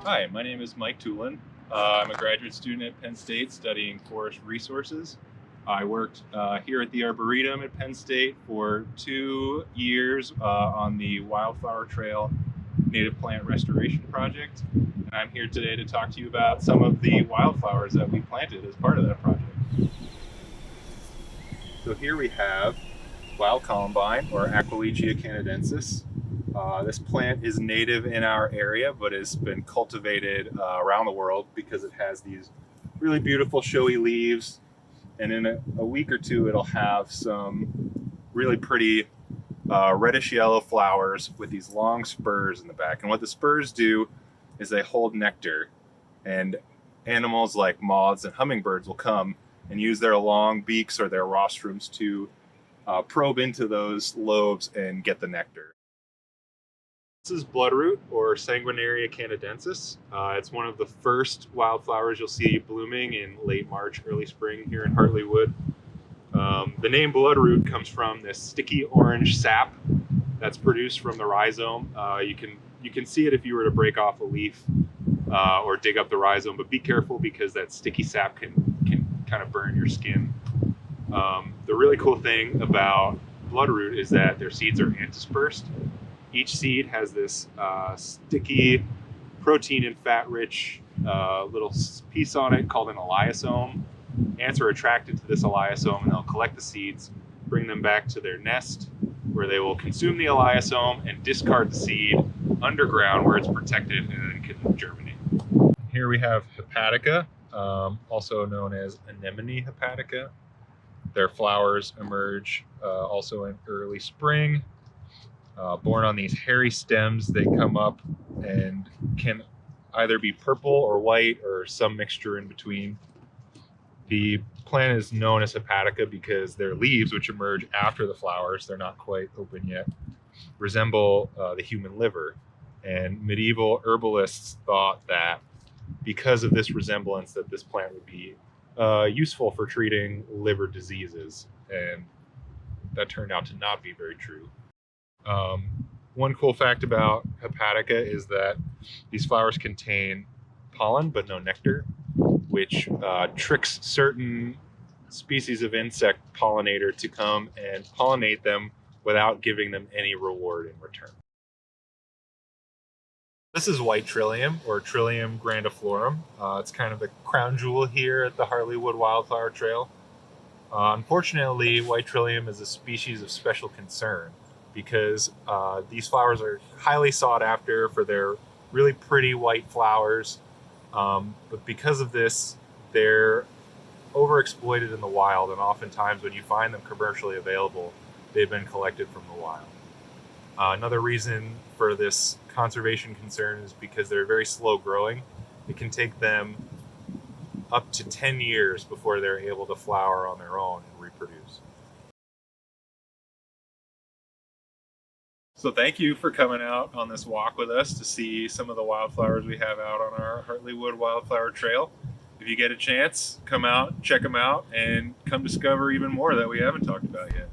Hi, my name is Mike Toolan. I'm a graduate student at Penn State studying forest resources. I worked here at the Arboretum at Penn State for 2 years on the Wildflower Trail Native Plant Restoration Project. And I'm here today to talk to you about some of the wildflowers that we planted as part of that project. So here we have wild columbine, or Aquilegia canadensis. This plant is native in our area, but has been cultivated around the world because it has these really beautiful showy leaves. And in a week or two, it'll have some really pretty reddish yellow flowers with these long spurs in the back. And what the spurs do is they hold nectar, and animals like moths and hummingbirds will come and use their long beaks or their rostrums to probe into those lobes and get the nectar. This is Bloodroot, or Sanguinaria canadensis. It's one of the first wildflowers you'll see blooming in late March, early spring here in Hartley Wood. The name Bloodroot comes from this sticky orange sap that's produced from the rhizome. You can see it if you were to break off a leaf or dig up the rhizome, but be careful because that sticky sap can kind of burn your skin. The really cool thing about Bloodroot is that their seeds are antispersed. Each seed has this sticky, protein and fat-rich little piece on it called an elaiosome. Ants are attracted to this elaiosome, and they'll collect the seeds, bring them back to their nest, where they will consume the elaiosome and discard the seed underground where it's protected and then can germinate. Here we have hepatica, also known as anemone hepatica. Their flowers emerge also in early spring. Born on these hairy stems, they come up and can either be purple or white or some mixture in between. The plant is known as hepatica because their leaves, which emerge after the flowers, they're not quite open yet, resemble the human liver. And medieval herbalists thought that because of this resemblance that this plant would be useful for treating liver diseases, and that turned out to not be very true. One cool fact about hepatica is that these flowers contain pollen but no nectar, which tricks certain species of insect pollinator to come and pollinate them without giving them any reward in return. This is white trillium, or Trillium grandiflorum. It's kind of the crown jewel here at the Hartley Wood Wildflower Trail. Unfortunately, white trillium is a species of special concern because these flowers are highly sought after for their really pretty white flowers. But because of this, they're overexploited in the wild, and oftentimes when you find them commercially available, they've been collected from the wild. Another reason for this conservation concern is because they're very slow growing. It can take them up to 10 years before they're able to flower on their own and reproduce. So thank you for coming out on this walk with us to see some of the wildflowers we have out on our Hartley Wood Wildflower Trail. If you get a chance, come out, check them out, and come discover even more that we haven't talked about yet.